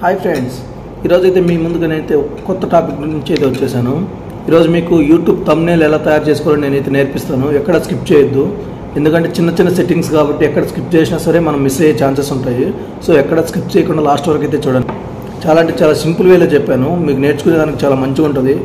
Hi friends, ఈరోజు అయితే మీ ముందుగానైతే కొత్త టాపిక్ నుంచి అయితే వచ్చేసాను. ఈరోజు మీకు యూట్యూబ్ థంబ్నెయిల్ ఎలా తయారు చేసుకోవాలో నేనైతే నేర్పిస్తాను. ఎక్కడ స్కిప్ చేయొద్దు, ఎందుకంటే చిన్న చిన్న సెట్టింగ్స్ కాబట్టి ఎక్కడ స్కిప్ చేసినా సరే మనం మిస్ అయ్యే ఛాన్సెస్ ఉంటాయి. సో ఎక్కడ స్కిప్ చేయకుండా లాస్ట్ వరకు అయితే చూడండి. చాలా అంటే చాలా సింపుల్ వేలో చెప్పాను, మీకు నేర్చుకునేదానికి చాలా మంచిగా ఉంటుంది.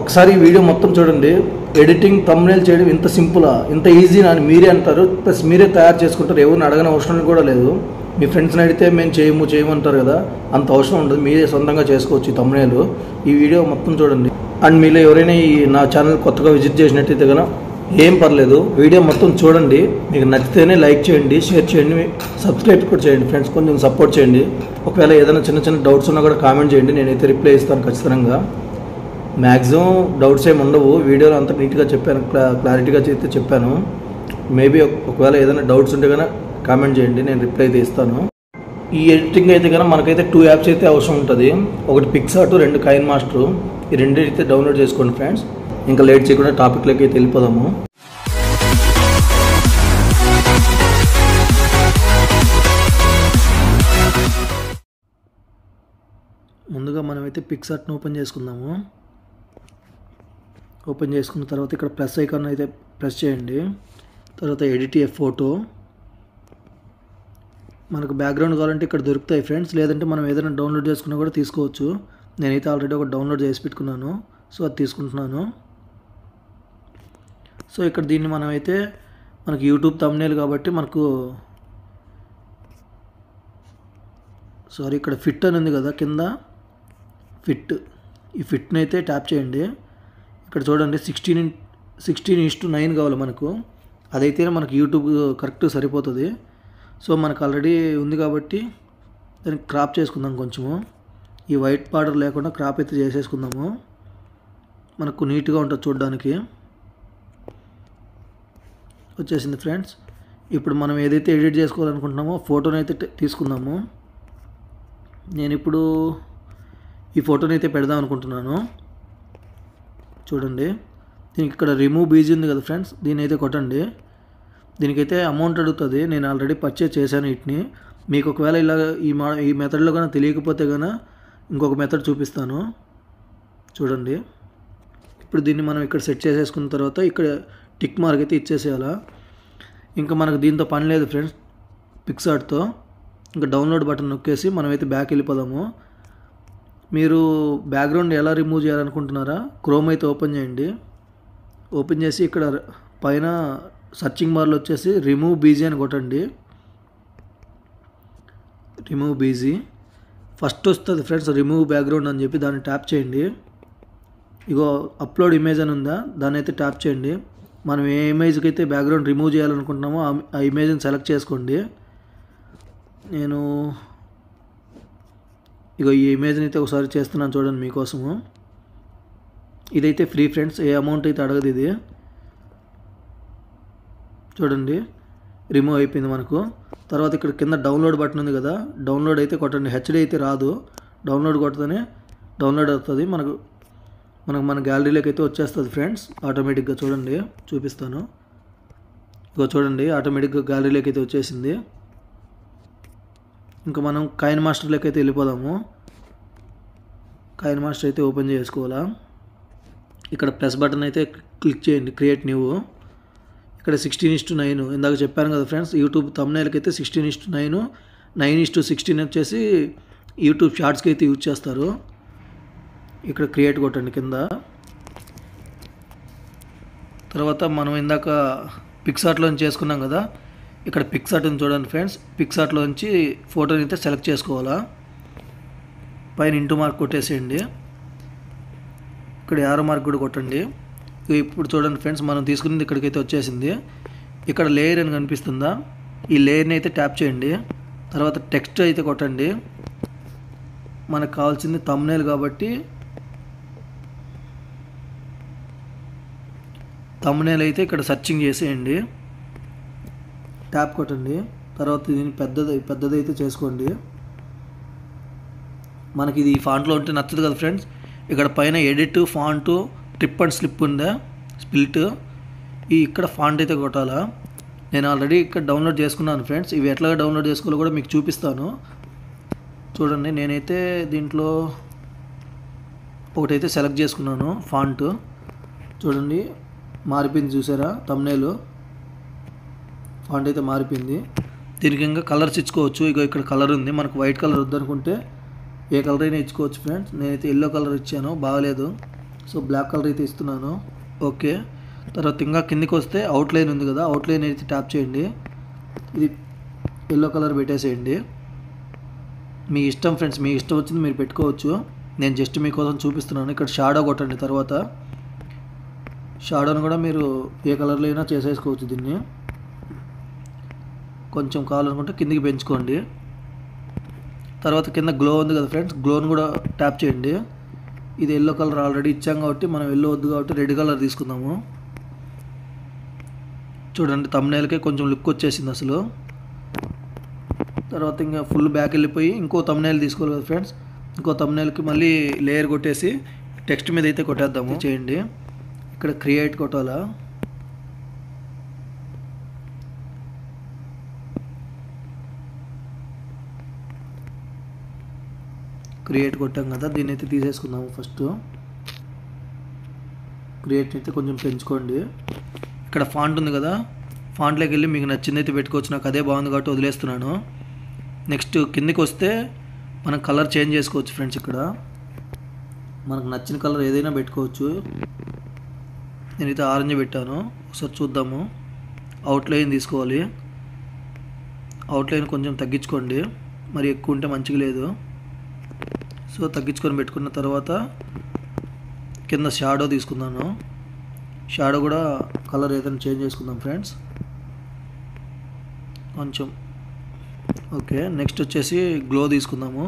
ఒకసారి ఈ వీడియో మొత్తం చూడండి. ఎడిటింగ్ థంబ్నెయిల్ చేయడం ఇంత సింపులా, ఇంత ఈజీనా అని మీరే అంటారు. ప్లస్ మీరే తయారు చేసుకుంటారు, ఎవరిని అడగని అవసరం కూడా లేదు. మీ ఫ్రెండ్స్ని అడిగితే మేము చేయమంటారు కదా, అంత అవసరం ఉండదు. మీరే సొంతంగా చేసుకోవచ్చు ఈ థంబ్నెయిల్. ఈ వీడియో మొత్తం చూడండి. అండ్ మీలో ఎవరైనా ఈ నా ఛానల్ కొత్తగా విజిట్ చేసినట్టయితే కనుక ఏం పర్లేదు, వీడియో మొత్తం చూడండి. మీకు నచ్చితేనే లైక్ చేయండి, షేర్ చేయండి, సబ్స్క్రైబ్ కూడా చేయండి ఫ్రెండ్స్. కొంచెం సపోర్ట్ చేయండి. ఒకవేళ ఏదైనా చిన్న చిన్న డౌట్స్ ఉన్నా కూడా కామెంట్ చేయండి, నేనైతే రిప్లై ఇస్తాను ఖచ్చితంగా. మ్యాక్సిమం డౌట్స్ ఏమి ఉండవు, వీడియోలో అంత నీట్గా చెప్పాను, క్లారిటీగా అయితే చెప్పాను. మేబీ ఒకవేళ ఏదైనా డౌట్స్ ఉంటే కనుక కామెంట్ చేయండి, నేను రిప్లై అయితే ఇస్తాను. ఈ ఎడిటింగ్ అయితే కనుక మనకైతే 2 యాప్స్ అయితే అవసరం ఉంటుంది. ఒకటి పిక్సార్ట్, 2 కైన్ మాస్టర్. ఈ 2 అయితే డౌన్లోడ్ చేసుకోండి ఫ్రెండ్స్. ఇంకా లేట్ చేయకుండా టాపిక్లోకి అయితే వెళ్ళిపోదాము. ముందుగా మనమైతే పిక్సార్ట్ని ఓపెన్ చేసుకుందాము. ఓపెన్ చేసుకున్న తర్వాత ఇక్కడ ప్లస్ ఐకాన్ అయితే ప్రెస్ చేయండి. తర్వాత ఎడిట్ ఏ ఫోటో. మనకు బ్యాక్గ్రౌండ్ కావాలంటే ఇక్కడ దొరుకుతాయి ఫ్రెండ్స్, లేదంటే మనం ఏదైనా డౌన్లోడ్ చేసుకున్నా కూడా తీసుకోవచ్చు. నేనైతే ఆల్రెడీ ఒక డౌన్లోడ్ చేసి పెట్టుకున్నాను, సో అది తీసుకుంటున్నాను. సో ఇక్కడ దీన్ని మనమైతే మనకి యూట్యూబ్ థంబ్నెయిల్ కాబట్టి మనకు ఇక్కడ ఫిట్ అని ఉంది కదా కింద, ఫిట్. ఈ ఫిట్ని అయితే ట్యాప్ చేయండి. ఇక్కడ చూడండి 16:9 కావాలి మనకు. అదైతే మనకు యూట్యూబ్ కరెక్ట్ సరిపోతుంది. సో మనకు ఆల్రెడీ ఉంది కాబట్టి దాన్ని క్రాప్ చేసుకుందాం కొంచెము. ఈ వైట్ బార్డర్ లేకుండా క్రాప్ అయితే చేసేసుకుందాము, మనకు నీట్గా ఉంటుంది చూడడానికి. వచ్చేసింది ఫ్రెండ్స్. ఇప్పుడు మనం ఏదైతే ఎడిట్ చేసుకోవాలనుకుంటున్నామో ఫోటోని అయితే తీసుకుందాము. నేను ఇప్పుడు ఈ ఫోటోని అయితే పెడదాం అనుకుంటున్నాను. చూడండి, దీనికి ఇక్కడ రిమూవ్ బీజీ ఉంది కదా ఫ్రెండ్స్, దీని అయితే కొట్టండి. దీనికైతే అమౌంట్ అడుగుతుంది. నేను ఆల్రెడీ పర్చేజ్ చేశాను వీటిని. మీకు ఒకవేళ ఇలా ఈ మెథడ్లో కన్నా తెలియకపోతే కన్నా ఇంకొక మెథడ్ చూపిస్తాను చూడండి. ఇప్పుడు దీన్ని మనం ఇక్కడ సెట్ చేసేసుకున్న తర్వాత ఇక్కడ టిక్ మార్క్ అయితే ఇచ్చేసేయాలా. ఇంకా మనకు దీంతో పని లేదు ఫ్రెండ్స్ పిక్సార్ట్తో. ఇంకా డౌన్లోడ్ బటన్ నొక్కేసి మనమైతే బ్యాక్ వెళ్ళిపోదాము. మీరు బ్యాక్గ్రౌండ్ ఎలా రిమూవ్ చేయాలనుకుంటున్నారా, క్రోమ్ అయితే ఓపెన్ చేయండి. ఓపెన్ చేసి ఇక్కడ పైన సర్చింగ్ బార్లో వచ్చేసి రిమూవ్ బీజీ అని కొట్టండి. రిమూవ్ బీజీ ఫస్ట్ వస్తుంది ఫ్రెండ్స్, రిమూవ్ బ్యాక్గ్రౌండ్ అని చెప్పి దాన్ని ట్యాప్ చేయండి. ఇగో అప్లోడ్ ఇమేజ్ అని ఉందా, దాన్ని అయితే ట్యాప్ చేయండి. మనం ఏ ఇమేజ్కి అయితే బ్యాక్గ్రౌండ్ రిమూవ్ చేయాలనుకుంటున్నామో ఆ ఇమేజ్ని సెలెక్ట్ చేసుకోండి. నేను ఇగో ఈ ఇమేజ్ని అయితే ఒకసారి చేస్తున్నాను చూడండి మీకోసము. ఇదైతే ఫ్రీ ఫ్రెండ్స్, ఏ అమౌంట్ అయితే అడగదు ఇది. చూడండి రిమూవ్ అయిపోయింది మనకు. తర్వాత ఇక్కడ కింద డౌన్లోడ్ బటన్ ఉంది కదా, డౌన్లోడ్ అయితే కొట్టండి. హెచ్డి అయితే రాదు, డౌన్లోడ్ కొడితేనే డౌన్లోడ్ అవుతుంది. మన గ్యాలరీలోకి అయితే వచ్చేస్తుంది ఫ్రెండ్స్ ఆటోమేటిక్గా. చూడండి చూపిస్తాను. ఇగో చూడండి ఆటోమేటిక్గా గ్యాలరీలోకి అయితే వచ్చేసింది. ఇంకా మనం కైన్ మాస్టర్లోకి అయితే వెళ్ళిపోదాము. కైన్ మాస్టర్ అయితే ఓపెన్ చేసుకోవాలా. ఇక్కడ ప్లస్ బటన్ అయితే క్లిక్ చేయండి, క్రియేట్ న్యూ. ఇక్కడ 16:9 ఇందాక చెప్పాను కదా ఫ్రెండ్స్, యూట్యూబ్ థంబ్నెయిల్కి అయితే 16:9, 9:16 వచ్చేసి యూట్యూబ్ షార్ట్స్కి అయితే యూజ్ చేస్తారు. ఇక్కడ క్రియేట్ కొట్టండి కింద. తర్వాత మనం ఇందాక పిక్సార్ట్లోంచి చేసుకున్నాం కదా, ఇక్కడ పిక్సార్ట్ అని చూడండి ఫ్రెండ్స్. పిక్సార్ట్లోంచి ఫోటోని అయితే సెలెక్ట్ చేసుకోవాలా. పైన ఇంటూ మార్క్ కొట్టేసేయండి. ఇక్కడ యారో మార్క్ కూడా కొట్టండి. ఇప్పుడు చూడండి ఫ్రెండ్స్, మనం తీసుకున్నది ఇక్కడికైతే వచ్చేసింది. ఇక్కడ లేయర్ అని కనిపిస్తుందా, ఈ లేయర్ని అయితే ట్యాప్ చేయండి. తర్వాత టెక్స్ట్ అయితే కొట్టండి. మనకు కావాల్సింది థంబ్నెయిల్ కాబట్టి థంబ్నెయిల్ అయితే ఇక్కడ సెర్చింగ్ చేసేయండి, ట్యాప్ కొట్టండి. తర్వాత దీన్ని పెద్దదైతే చేసుకోండి. మనకి ఇది ఈ ఫాంట్లో ఉంటే నచ్చదు కదా ఫ్రెండ్స్. ఇక్కడ పైన edit font trip and slip ఉందా, స్ప్లిట్, ఇక్కడ ఫాంట్ అయితే కొట్టాలా. నేను ఆల్రెడీ ఇక్కడ డౌన్లోడ్ చేసుకున్నాను ఫ్రెండ్స్. ఇవి ఎట్లా డౌన్లోడ్ చేసుకోవాలో కూడా మీకు చూపిస్తాను. చూడండి నేనైతే దీంట్లో ఒకటైతే సెలెక్ట్ చేసుకున్నాను ఫాంట్. చూడండి మారిపోయింది చూసారా, థంబ్నెయిల్ ఫాంట్ అయితే మారిపోయింది. దీనికి ఇంకా కలర్స్ ఇచ్చుకోవచ్చు. ఇక ఇక్కడ కలర్ ఉంది, మనకు వైట్ కలర్ వద్దనుకుంటే ఏ కలర్ అయినా ఇచ్చుకోవచ్చు ఫ్రెండ్స్. నేనైతే ఎల్లో కలర్ ఇచ్చాను, బాగలేదు, సో బ్లాక్ కలర్ అయితే ఇస్తున్నాను. ఓకే, తర్వాత ఇంకా కిందికి వస్తే అవుట్లైన్ ఉంది కదా, అవుట్లైన్ అయితే ట్యాప్ చేయండి. ఇది ఎల్లో కలర్ పెట్టేసేయండి. మీ ఇష్టం ఫ్రెండ్స్, మీ ఇష్టం వచ్చింది మీరు పెట్టుకోవచ్చు. నేను జస్ట్ మీకోసం చూపిస్తున్నాను. ఇక్కడ షాడో కొట్టండి. తర్వాత షాడోని కూడా మీరు ఏ కలర్లో అయినా చేసేసుకోవచ్చు. దీన్ని కొంచెం కావాలనుకుంటే కిందికి పెంచుకోండి. తర్వాత కింద గ్లో ఉంది కదా ఫ్రెండ్స్, గ్లోని కూడా ట్యాప్ చేయండి. ఇది ఎల్లో కలర్ ఆల్రెడీ ఇచ్చాం కాబట్టి మనం ఎల్లో వద్దు కాబట్టి రెడ్ కలర్ తీసుకుందాము. చూడండి థంబ్నెయిల్కే కొంచెం లుక్ వచ్చేసింది అసలు. తర్వాత ఇంకా ఫుల్ బ్యాక్ వెళ్ళిపోయి ఇంకో థంబ్నెయిల్ తీసుకోవాలి కదా ఫ్రెండ్స్. ఇంకో థంబ్నెయిల్కి మళ్ళీ లేయర్ కొట్టేసి టెక్స్ట్ మీద అయితే కొట్టేద్దాము. చేయండి, ఇక్కడ క్రియేట్ కొట్టాలా. క్రియేట్ కొట్టాం కదా, దీన్ని అయితే తీసేసుకుందాము. ఫస్ట్ క్రియేట్ అయితే కొంచెం పెంచుకోండి. ఇక్కడ ఫాంట్ ఉంది కదా, ఫాంట్లోకి వెళ్ళి మీకు నచ్చింది అయితే పెట్టుకోవచ్చు. నాకు అదే బాగుంది కాబట్టి వదిలేస్తున్నాను. నెక్స్ట్ కిందికి వస్తే మనం కలర్ చేంజ్ చేసుకోవచ్చు ఫ్రెండ్స్. ఇక్కడ మనకు నచ్చిన కలర్ ఏదైనా పెట్టుకోవచ్చు. నేనైతే ఆరెంజ్ పెట్టాను, ఒకసారి చూద్దాము. అవుట్లైన్ తీసుకోవాలి. అవుట్లైన్ కొంచెం తగ్గించుకోండి, మరి ఎక్కువ ఉంటే మంచిగా లేదు. సో తగ్గించుకొని పెట్టుకున్న తర్వాత కింద షాడో తీసుకున్నాను. షాడో కూడా కలర్ ఏదైనా చేంజ్ చేసుకుందాం ఫ్రెండ్స్ కొంచెం. ఓకే, నెక్స్ట్ వచ్చేసి గ్లో తీసుకుందాము.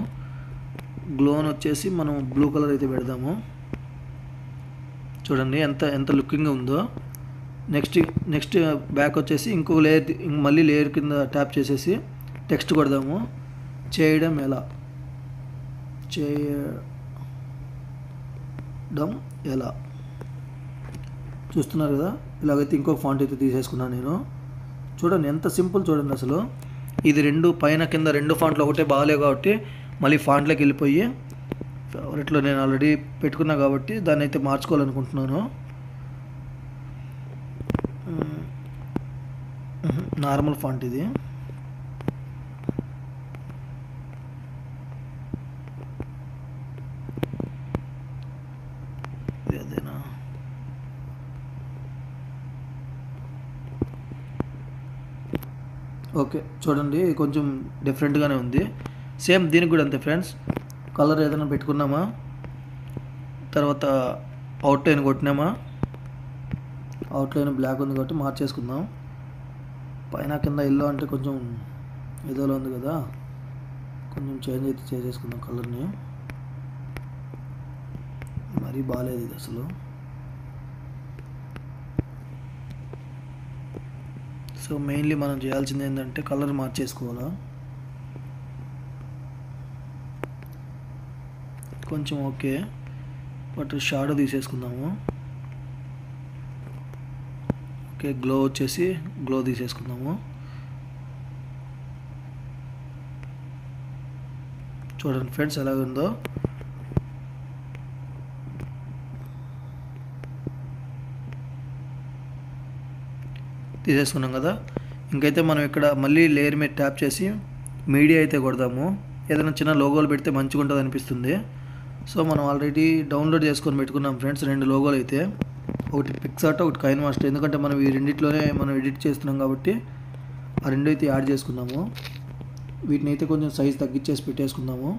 గ్లోని వచ్చేసి మనం బ్లూ కలర్ అయితే పెడదాము. చూడండి ఎంత లుకింగ్ ఉందో. నెక్స్ట్ బ్యాక్ వచ్చేసి ఇంకో లేయర్, మళ్ళీ లేయర్ కింద ట్యాప్ చేసేసి టెక్స్ట్ కొడదాము. చేయడం ఎలా, చేయడం ఎలా చూస్తున్నారు కదా. ఇలాగైతే ఇంకొక ఫాంట్ అయితే తీసేసుకున్నాను నేను. చూడండి ఎంత సింపుల్ చూడండి అసలు. ఇది రెండు పైన కింద రెండు ఫాంట్లు ఒకటే బాగాలేవు కాబట్టి మళ్ళీ ఫాంట్లోకి వెళ్ళిపోయి ఫేవరెట్లో నేను ఆల్రెడీ పెట్టుకున్నా కాబట్టి దాన్ని అయితే మార్చుకోవాలనుకుంటున్నాను. నార్మల్ ఫాంట్ ఇది. అదేనా, ఓకే. చూడండి కొంచెం డిఫరెంట్గానే ఉంది. సేమ్ దీనికి కూడా అంతే ఫ్రెండ్స్. కలర్ ఏదైనా పెట్టుకున్నామా, తర్వాత అవుట్లైన్ కొట్టినామా. అవుట్లైన్ బ్లాక్ ఉంది కాబట్టి మార్చేసుకుందాం. పైన కింద ఎల్లో అంటే కొంచెం ఏదోలో ఉంది కదా, కొంచెం చేంజ్ అయితే చేసేసుకుందాం కలర్ని. మరీ బాగాలేదు ఇది అసలు. సో మెయిన్లీ మనం చేయాల్సింది ఏంటంటే కలర్ మార్చేసుకోవాలా. కొంచెం ఓకే, బట్ షాడో తీసేసుకుందాము. ఓకే, గ్లో వచ్చేసి గ్లో తీసేసుకుందాము. చూడండి ఫ్రెండ్స్ ఎలా ఉందో. తీసేసుకున్నాం కదా. ఇంకైతే మనం ఇక్కడ మళ్ళీ లేయర్ మీద ట్యాప్ చేసి మీడియా అయితే కొడదాము. ఏదైనా చిన్న లోగోలు పెడితే మంచిగా ఉంటుంది అనిపిస్తుంది. సో మనం ఆల్రెడీ డౌన్లోడ్ చేసుకొని పెట్టుకున్నాం ఫ్రెండ్స్ రెండు లోగోలు అయితే, ఒకటి పిక్సార్ట్, ఒకటి కైన్ మాస్టర్. ఎందుకంటే మనం ఈ రెండిట్లోనే మనం ఎడిట్ చేస్తున్నాం కాబట్టి ఆ రెండు అయితే యాడ్ చేసుకున్నాము. వీటిని అయితే కొంచెం సైజ్ తగ్గించేసి పెట్టేసుకుందాము.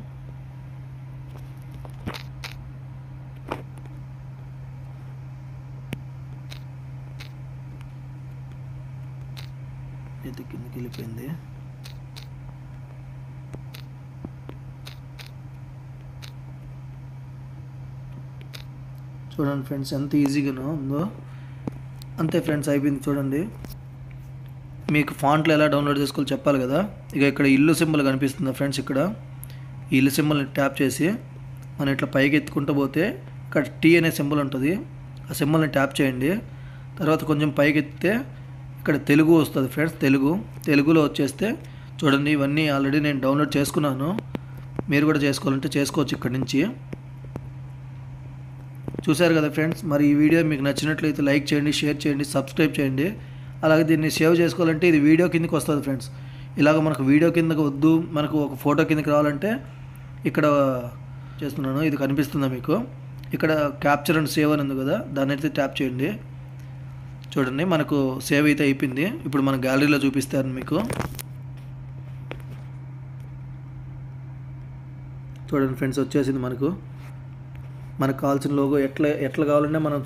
అయితే కిందకి వెళ్ళిపోయింది. చూడండి ఫ్రెండ్స్ ఎంత ఈజీగానో ఉందో. అంతే ఫ్రెండ్స్, అయిపోయింది. చూడండి మీకు ఫాంట్లు ఎలా డౌన్లోడ్ చేసుకోవాలో చెప్పాలి కదా. ఇక ఇక్కడ ఇల్లు సింబల్ కనిపిస్తుందా ఫ్రెండ్స్. ఇక్కడ ఈ ఇల్లు సింబల్ని ట్యాప్ చేసి మనం ఇట్లా పైకి ఎత్తుకుంటూ పోతే ఇక్కడ టీ అనే సింబల్ ఉంటుంది. ఆ సింబల్ని ట్యాప్ చేయండి. తర్వాత కొంచెం పైకి ఎత్తితే ఇక్కడ తెలుగు వస్తుంది ఫ్రెండ్స్. తెలుగులో వచ్చేస్తే చూడండి ఇవన్నీ ఆల్రెడీ నేను డౌన్లోడ్ చేసుకున్నాను. మీరు కూడా చేసుకోవాలంటే చేసుకోవచ్చు ఇక్కడ నుంచి. చూశారు కదా ఫ్రెండ్స్, మరి ఈ వీడియో మీకు నచ్చినట్లయితే లైక్ చేయండి, షేర్ చేయండి, సబ్స్క్రైబ్ చేయండి. అలాగే దీన్ని సేవ్ చేసుకోవాలంటే ఇది వీడియో కిందకి వస్తుంది ఫ్రెండ్స్. ఇలాగ మనకు వీడియో కిందకి వద్దు, మనకు ఒక ఫోటో కిందకి రావాలంటే ఇక్కడ చేస్తున్నాను, ఇది కనిపిస్తుందా మీకు? ఇక్కడ క్యాప్చర్ అండ్ సేవ్ అని ఉంది కదా, దాన్ని అయితే ట్యాప్ చేయండి. చూడండి మనకు సేవ్ అయితే అయిపోయింది. ఇప్పుడు మన గ్యాలరీలో చూపిస్తాను మీకు. చూడండి ఫ్రెండ్స్, వచ్చేసింది మనకు కావాల్సిన లోగో ఎట్లా కావాలంటే మనం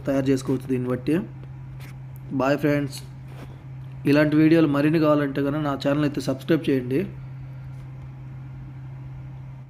తయారు చేసుకోవచ్చు దీన్ని బట్టి. Bye friends. ఇలాంటి వీడియోలు మరిన్ని కావాలంటే కనుక నా ఛానల్ అయితే సబ్స్క్రైబ్ చేయండి.